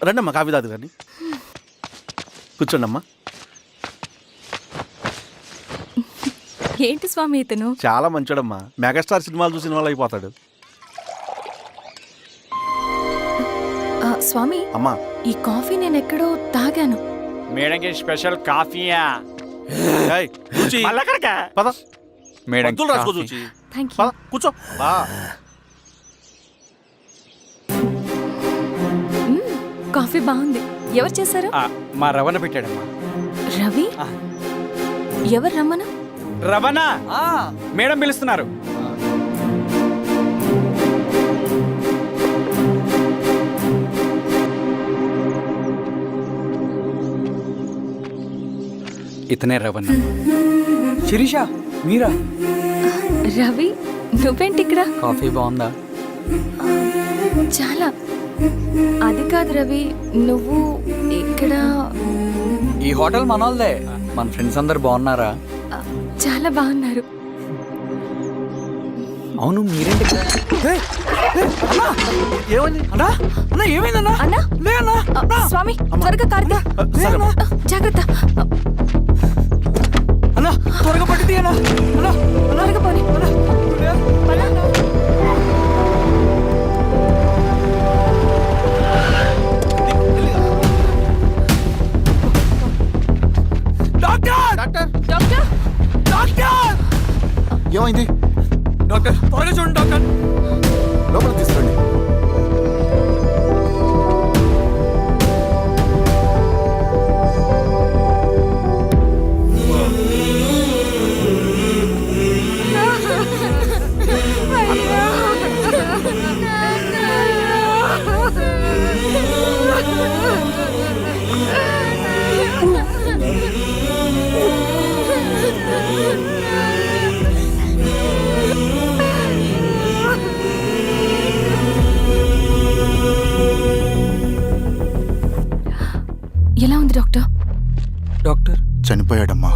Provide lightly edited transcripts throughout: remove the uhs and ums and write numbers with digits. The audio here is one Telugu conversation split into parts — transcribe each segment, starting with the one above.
రండమ్మా కాఫీ తాదు కానీ కూర్చోండమ్మా. ఏంటి స్వామి ఇతను? చాలా మంచోడమ్మా, మెగాస్టార్ సినిమాలు చూసిన వాళ్ళు అయిపోతాడు. స్వామి అమ్మా ఈ కాఫీ నేను ఎక్కడో తాగాను. మేడంకి స్పెషల్ కాఫీయా? ఏయ్, చూచి. పద మేడం మందులు రాసుకో చూచి. Thank you. పద కూర్చో. కాఫీ బాగుంది. ఎవరు చేశారు? మా రవణ పెట్టాడమ్మా. రవి? ఎవరు రమ్మను? రవణ మేడం పిలుస్తున్నారు. ఇతనే రవణ. శిరీష మీరా? రవి నువ్వేంటి ఇక్కడ? కాఫీ బాగుందా? చాలా. అది కాదు రవి, నువ్వు ఇక్కడ? ఈ హోటల్ మనోల్దే. మన ఫ్రెండ్స్ అందరు బాగున్నారా? చాలా బాగున్నారు. అవును మీరేంటి? ఏమైందన్నా? అన్నా స్వామి త్వరగా కారుతా. జాగ్రత్త. అన్నా త్వరగా పట్టింది అన్నా. త్వరగా పోనీ. ఏమైంది డాక్టర్? త్వరగా చూడండి డాక్టర్. లోపల తీసుకోండి. ఎలా ఉంది డాక్టర్? డాక్టర్ చనిపోయాడమ్మా.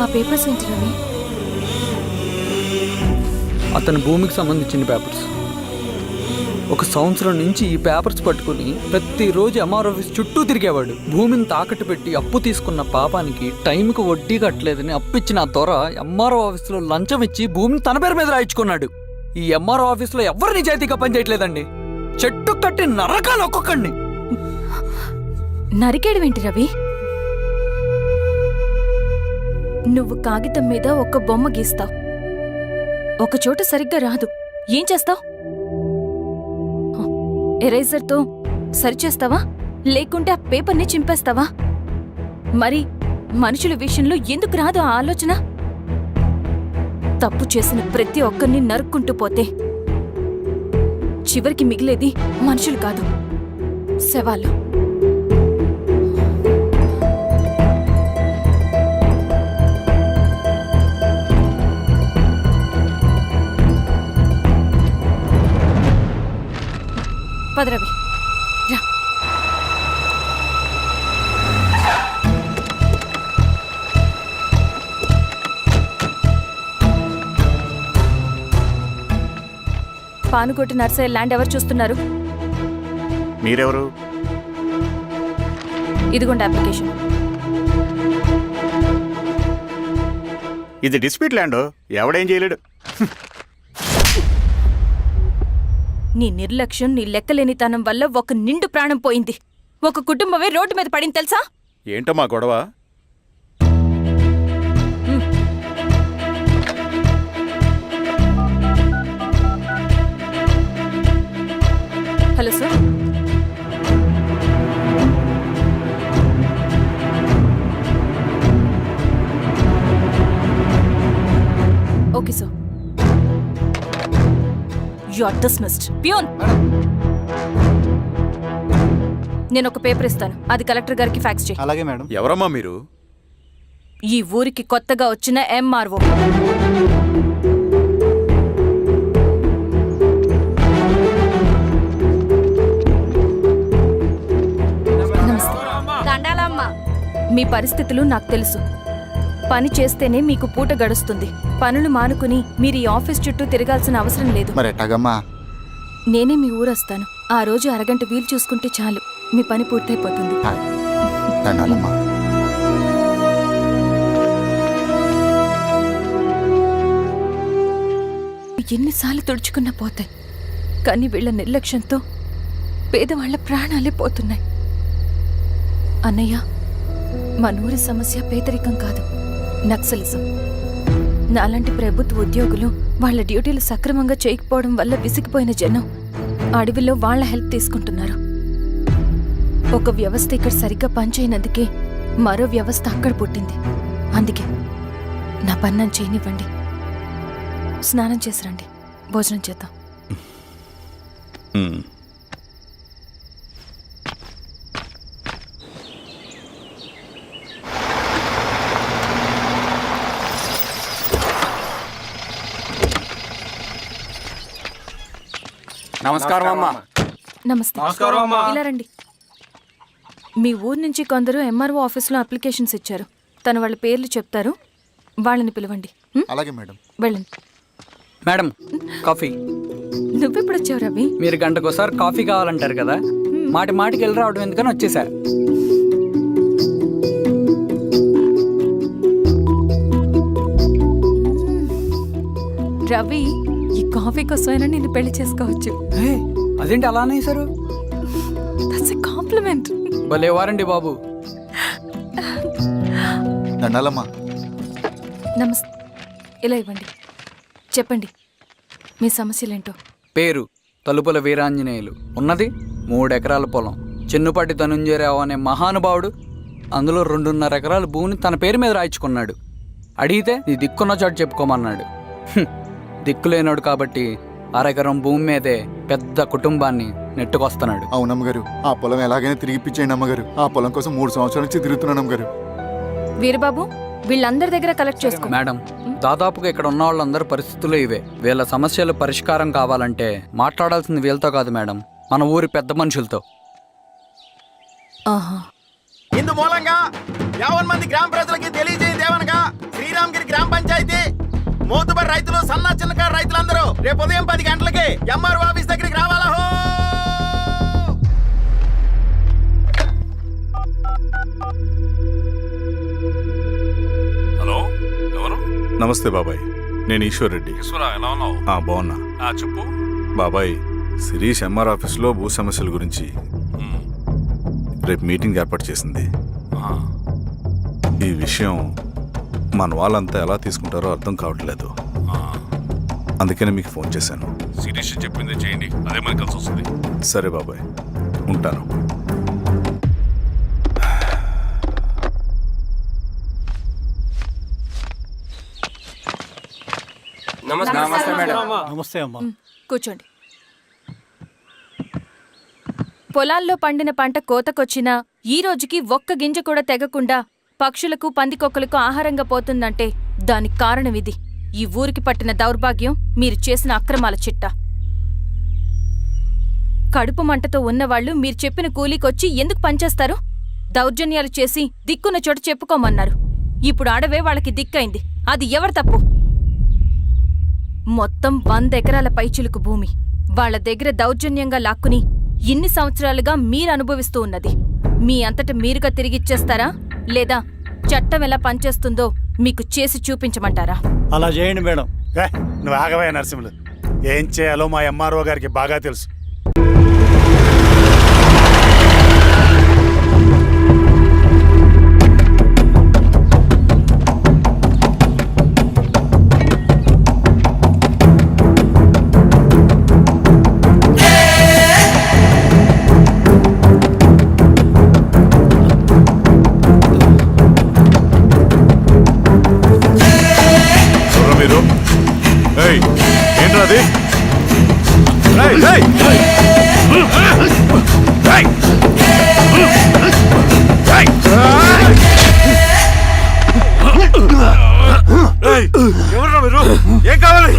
ఆ పేపర్స్ ఏంటి రవి? అతని భూమికి సంబంధించిన పేపర్స్. ఒక సంవత్సరం నుంచి ఈ పేపర్స్ పట్టుకుని ప్రతిరోజు ఎంఆర్ ఆఫీస్ చుట్టూ తిరిగేవాడు. భూమిని తాకట్టు పెట్టి అప్పు తీసుకున్న పాపానికి టైంకి వడ్డీ కట్టలేదని అప్పిచ్చిన ఆ దొర ఎంఆర్ఓ ఆఫీస్లో లంచం ఇచ్చి భూమిని తన పేరు మీద రాయించుకున్నాడు. ఈ ఎంఆర్ఓ ఆఫీస్లో ఎవరు నిజాయితీగా పనిచేయట్లేదండి. చెట్టు కట్టి నరకాలు ఒక్కొక్కడిని. నరికేయడం ఏంటి రవి? నువ్వు కాగితం మీద ఒక బొమ్మ గీస్తావు, ఒక చోట సరిగ్గా రాదు, ఏం చేస్తావు? ఎరేజర్తో సరిచేస్తావా లేకుంటే ఆ పేపర్ని చింపేస్తావా? మరి మనుషుల విషయంలో ఎందుకు రాదు ఆ ఆలోచన? తప్పు చేసిన ప్రతి ఒక్కరిని నరుక్కుంటూ పోతే చివరికి మిగిలేది మనుషులు కాదు, శవాలు. పదరవి రా. పానుకోటి నర్సయ్య ల్యాండ్ ఎవరు చూస్తున్నారు? మీరెవరు? ఇదిగోండి అప్లికేషన్. ఇది డిస్ప్యూట్ ల్యాండ్, ఎవడేం చేయలేడు. నీ నిర్లక్ష్యం, నీ లెక్కలేనితనం వల్ల ఒక నిండు ప్రాణం పోయింది. ఒక కుటుంబమే రోడ్డు మీద పడింది తెలుసా? ఏంటమ్మా గొడవ? Hello sir. Okay sir. You are dismissed. Peon, నేను ఒక పేపర్ ఇస్తాను, అది కలెక్టర్ గారికి ఫ్యాక్స్ చేయి. అలాగే మేడం. ఎవరమ్మా మీరు? ఈ ఊరికి కొత్తగా వచ్చిన ఎంఆర్ఓ. మీ పరిస్థితులు నాకు తెలుసు. పని చేస్తేనే మీకు పూట గడుస్తుంది. పనులు మానుకుని మీరు ఈ ఆఫీస్ చుట్టూ తిరగాల్సిన అవసరం లేదు. మరి ఎట్టాగమ్మా? నేనే మీ ఊరొస్తాను. ఆ రోజు అరగంట వీలు చూసుకుంటే చాలు, మీ పని పూర్తయిపోతుంది. హాయ్. దండాలమ్మా. ఎన్నిసార్లు తుడుచుకున్నా పోతాయి, కానీ వీళ్ళ నిర్లక్ష్యంతో పేదవాళ్ల ప్రాణాలే పోతున్నాయి. అన్నయ్య, మన ఊరి సమస్య పేదరికం కాదు, నక్సలిజం. నాలాంటి ప్రభుత్వ ఉద్యోగులు వాళ్ళ డ్యూటీలు సక్రమంగా చేయకపోవడం వల్ల విసిగిపోయిన జనం అడవిలో వాళ్ళ హెల్ప్ తీసుకుంటున్నారు. ఒక వ్యవస్థ ఇక్కడ సరిగ్గా పనిచేయనందుకే మరో వ్యవస్థ అక్కడ పుట్టింది. అందుకే నా పన్నం చేయనివ్వండి. స్నానం చేసి రండి, భోజనం చేద్దాం. నమస్కారం అమ్మా. నమస్తే. ఇలా రండి. మీ ఊరు నుంచి కొందరు ఎంఆర్ఓ ఆఫీస్లో అప్లికేషన్స్ ఇచ్చారు. తను వాళ్ళ పేర్లు చెప్తారు, వాళ్ళని పిలవండి. అలాగే మేడం. వెళ్ళండి. Madam, coffee. నువ్వెప్పుడు వచ్చావు రవి? మీరు గంటకోసారి కాఫీ కావాలంటారు కదా, మాటి మాటికి వెళ్ళి రావడం ఎందుకని వచ్చేసా. రవి, ఈ కాఫీ కోసమైనా నేను పెళ్లి చేసుకోవచ్చు. అదేంటి అలా అనేసారు? That's a compliment. భలే వారండి బాబు. దండాలమ్మా. నమస్తే. ఇలా ఇవ్వండి. చెప్పండి, మీ సమస్యలేంటో. పేరు తలుపుల వీరాంజనేయులు. ఉన్నది 3 ఎకరాల పొలం. చెన్నుపాటి ధనుంజయరావు అనే మహానుభావుడు అందులో 2.5 ఎకరాల భూమిని తన పేరు మీద రాయించుకున్నాడు. అడిగితే నీ దిక్కున్న చోటు చెప్పుకోమన్నాడు. దిక్కులేనాడు కాబట్టి 1/2 ఎకరం భూమి మీదే పెద్ద కుటుంబాన్ని నెట్టుకొస్తున్నాడు. అవునమ్మగారు, ఆ పొలం ఎలాగైనా తిరిగి ఇప్పించేయండి అమ్మగారు. ఆ పొలం కోసం 3 సంవత్సరాల నుంచి తిరుగుతున్నాను అమ్మగారు. వీరబాబు, వీళ్ళందరి దగ్గర కలెక్ట్ చేసుకో. మేడం, దాదాపుగా ఇక్కడ ఉన్న వాళ్ళందరి పరిస్థితులు ఇవే. వీళ్ళ సమస్యలు పరిష్కారం కావాలంటే మాట్లాడాల్సింది వీళ్ళతో కాదు మేడం, మన ఊరి పెద్ద మనుషులతో. ఆహా. ఇందు మూలంగా 50 మంది గ్రామ ప్రజలకి తెలియజేయదేవనగా శ్రీరామగిరి గ్రామ పంచాయతీ మోతుబరి రైతులు, సన్న చిన్నకారు రైతులందరూ రేపు ఉదయం 10 గంటలకి ఎంఆర్ఓ ఆఫీస్ దగ్గరికి రావాలా. హలో, ఎవరు? నమస్తే బాబాయ్, నేను ఈశ్వర్ రెడ్డి. ఈశ్వరా, ఎలా ఉన్నావు? బాగున్నా చెప్పు. బాబాయ్. శిరీష్ ఎంఆర్ ఆఫీస్లో భూ సమస్యల గురించి రేపు మీటింగ్ ఏర్పాటు చేసింది. ఈ విషయం మన వాళ్ళంతా ఎలా తీసుకుంటారో అర్థం కావట్లేదు. అందుకనే మీకు ఫోన్ చేశాను. శిరీష్ చెప్పింది చేయండి, అదే మనకి కలిసి వస్తుంది. సరే బాబాయ్, ఉంటాను. నమస్తే మేడం. నమస్తే అమ్మా. కూర్చోండి. పొలాల్లో పండిన పంట కోతకొచ్చినా ఈ రోజుకి ఒక్క గింజ కూడా తెగకుండా పక్షులకు, పందికొక్కలకు ఆహారంగా పోతుందంటే దానికి కారణం ఇది. ఈ ఊరికి పట్టిన దౌర్భాగ్యం మీరు చేసిన అక్రమాల చిట్టా. కడుపు మంటతో ఉన్నవాళ్లు మీరు చెప్పిన కూలీకొచ్చి ఎందుకు పనిచేస్తారు? దౌర్జన్యాలు చేసి దిక్కున్న చోట చెప్పుకోమన్నారు. ఇప్పుడు అడవే వాళ్ళకి దిక్కైంది. అది ఎవరి తప్పు? మొత్తం 100 ఎకరాల పైచిలుకు భూమి వాళ్ల దగ్గర దౌర్జన్యంగా లాక్కుని ఇన్ని సంవత్సరాలుగా మీరు అనుభవిస్తూ ఉన్నది. మీ అంతట మీరుగా తిరిగిచ్చేస్తారా, లేదా చట్టం ఎలా పనిచేస్తుందో మీకు చేసి చూపించమంటారా? అలా చేయండి మేడం. నువ్వు ఆగవే నరసింహులు. ఏం చేయాలో మా ఎంఆర్ఓ గారికి బాగా తెలుసు. ఏంట్రాది? ఎవరురా మీరు? ఏం కావాలి?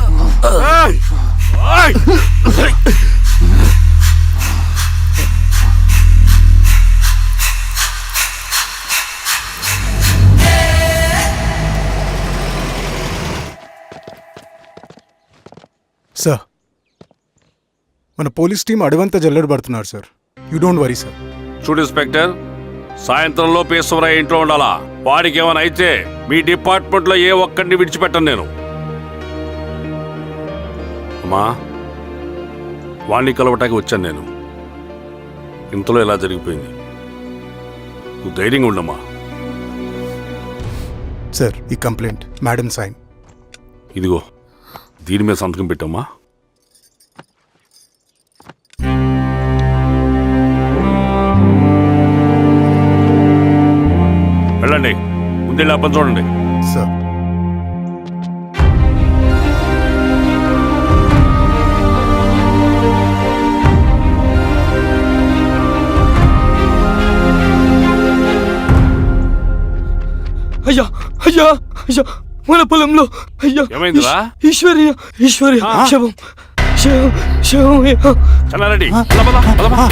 మన పోలీస్ టీం అడవంతా జల్లెడ పడుతున్నారు sir. You don't worry sir. చూడు ఇన్స్పెక్టర్, సాయంత్రంలో ఈశ్వరయ్య ఇంట్లో ఉండాలా. వాడికి ఏమైనా అయితే మీ డిపార్ట్మెంట్లో ఏ ఒక్కడిని విడిచిపెట్టను నేను. అమ్మా, వాణ్ణి కలవటానికి వచ్చాను నేను. ఇంతలో ఇలా జరిగిపోయింది. నువ్వు ధైర్యంగా ఉండమ్మా. సార్, ఈ కంప్లైంట్ మేడం సైన్. ఇదిగో, దీని మీద సంతకం పెట్టమ్మా. వెళ్ళండి, ముందెళ్ళి అబ్బని చూడండి. సార్. అయ్యా అయ్యా అయ్యా, మన పొలంలో అయ్యా. ఏమైందిరా? ఈశ్వర్య శవం శవం శవం. చల్లారెడ్డి, పద, పద, పద, పద.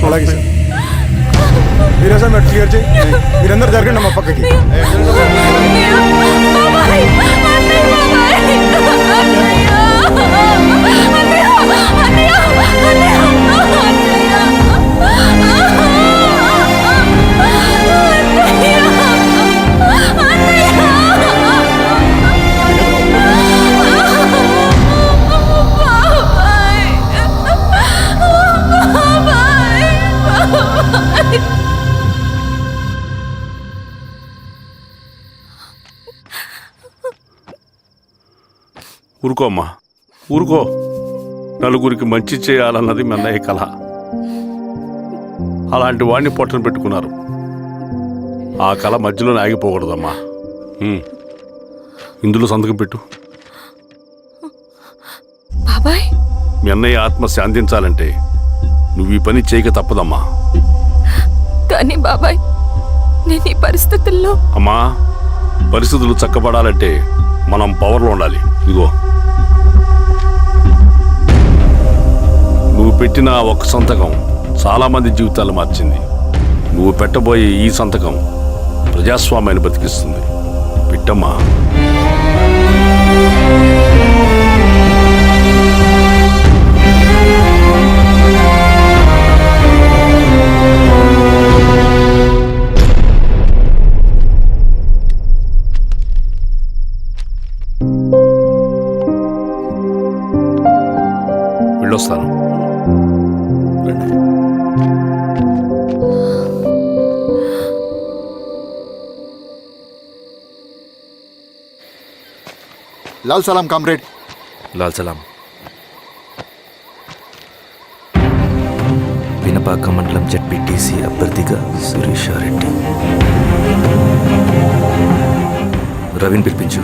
అలాగే సార్. మీరే సార్ క్లియర్ చేయి. మీరందరూ జరగండి మా పక్కకి. ఊరుకో అమ్మా, ఊరుకో. నలుగురికి మంచి చేయాలన్నది మీ అన్నయ్య కళ. అలాంటి వాడిని పొట్టను పెట్టుకున్నారు. ఆ కళ మధ్యలోనే ఆగిపోకూడదమ్మా. ఇందులో సంతకం పెట్టు. బాబాయ్, మీ అన్నయ్య ఆత్మ శాంతించాలంటే నువ్వు ఈ పని చేయక తప్పదమ్మా. కానీ బాబాయ్, నేను ఈ పరిస్థితుల్లో. అమ్మా, పరిస్థితులు చక్కబడాలంటే మనం పవర్లో ఉండాలి. ఇదిగో, నువ్వు పెట్టిన ఒక్క సంతకం చాలా మంది జీవితాలు మార్చింది. నువ్వు పెట్టబోయే ఈ సంతకం ప్రజాస్వామ్యాన్ని బతికిస్తుంది. పెట్టమ్మా. వెళ్ళొస్తాను. లాల్ సలాం కామ్రేడ్. లాల్ సలాం. పినపాక మండలం జెడ్పీటీసీ అభ్యర్థిగా సురేషారెడ్డి. రవిని పిలిపించు.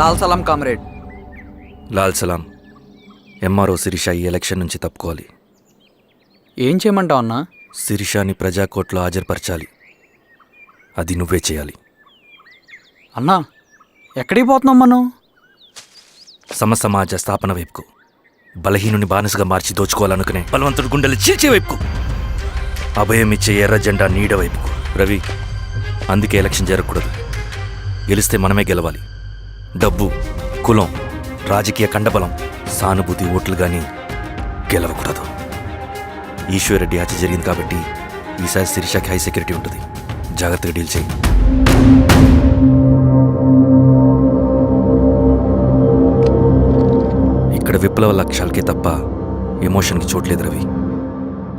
లాల్ సలాం కామ్రేడ్. లాల్ సలాం. ఎంఆర్ఓ శిరీష ఈ ఎలక్షన్ నుంచి తప్పుకోవాలి. ఏం చేయమంటావు అన్నా? శిరీషాని ప్రజాకోర్టులో హాజరుపరచాలి. అది నువ్వే చేయాలి. అన్నా, ఎక్కడికి పోతున్నాం మనం? సమసమాజ స్థాపన వైపుకు. బలహీనుని బానిసగా మార్చి దోచుకోవాలనుకునే బలవంతుడు గుండెలు చీల్చే వైపుకు. అభయం ఇచ్చే ఎర్ర జెండా నీడ వైపుకు. రవి, అందుకే ఎలక్షన్ జరగకూడదు. గెలిస్తే మనమే గెలవాలి. డబ్బు, కులం, రాజకీయ కండబలం, సానుభూతి ఓట్లు గాని గెలవకూడదు. ఈశ్వరరెడ్డి హత్య జరిగింది కాబట్టి ఈసారి శిరీషకి హై సెక్యూరిటీ ఉంటుంది. జాగ్రత్తగా డీల్ చేయి. ఇక్కడ విప్లవ లక్ష్యాలకే తప్ప ఎమోషన్కి చోట్లేదు రవి.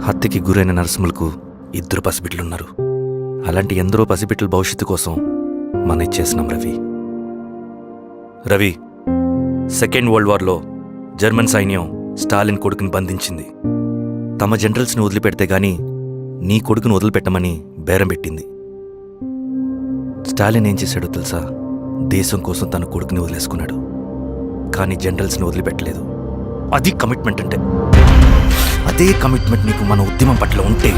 హత్యకి గురైన నరసింహులకు 2 పసిబిడ్డలున్నారు. అలాంటి ఎందరో పసిబిడ్డల భవిష్యత్తు కోసం మనం ఇచ్చేసినాం రవి. రవి, సెకండ్ వరల్డ్ వార్లో జర్మన్ సైన్యం స్టాలిన్ కొడుకుని బంధించింది. తమ జనరల్స్ని వదిలిపెడితే గాని నీ కొడుకును వదిలిపెట్టమని బేరం పెట్టింది. స్టాలిన్ ఏం చేశాడో తెలుసా? దేశం కోసం తన కొడుకుని వదిలేసుకున్నాడు. కానీ జనరల్స్ని వదిలిపెట్టలేదు. అది కమిట్మెంట్ అంటే. అదే కమిట్మెంట్ నీకు మన ఉద్యమం పట్ల ఉంటే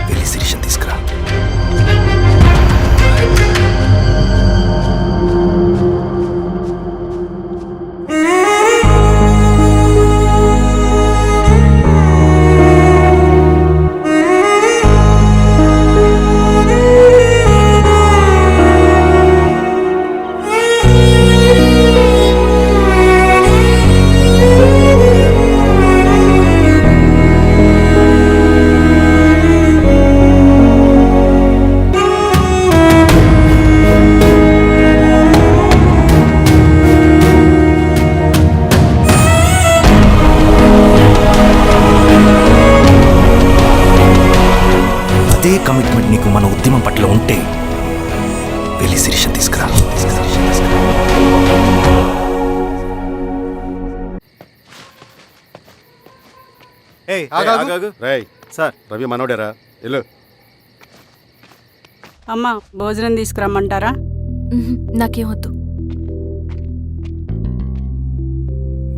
వెళ్ళి శిరీషను తీసుకురా. అదే కమిట్మెంట్ నీకు మన ఉద్యమం పట్ల ఉంటే వెళ్ళి శిరీషను తీసుకురా. రేయ్ సార్, రవి మనోడేరా? వెళ్ళు. అమ్మా, భోజనం తీసుకురమ్మంటారా? నాకేం వద్దు.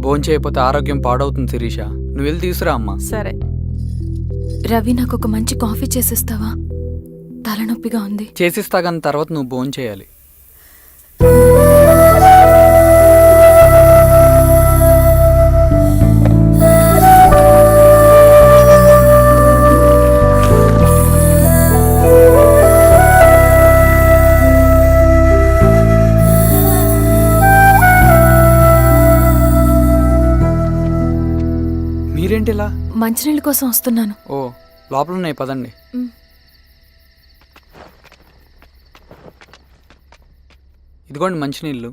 భోంచేయకపోతే ఆరోగ్యం పాడవుతుంది శిరీష. నువ్వు వెళ్ళి తీసురా అమ్మా. సరే. రవి, నాకు ఒక మంచి కాఫీ చేసిస్తావా? తలనొప్పిగా ఉంది. చేసిస్తా కానీ తర్వాత నువ్వు భోంచేయాలి. మీరేంటిలా? మంచినీళ్ళ కోసం వస్తున్నాను. ఓ, లోపల ఉన్నాయి, పదండి. ఇదిగోండి మంచినీళ్ళు.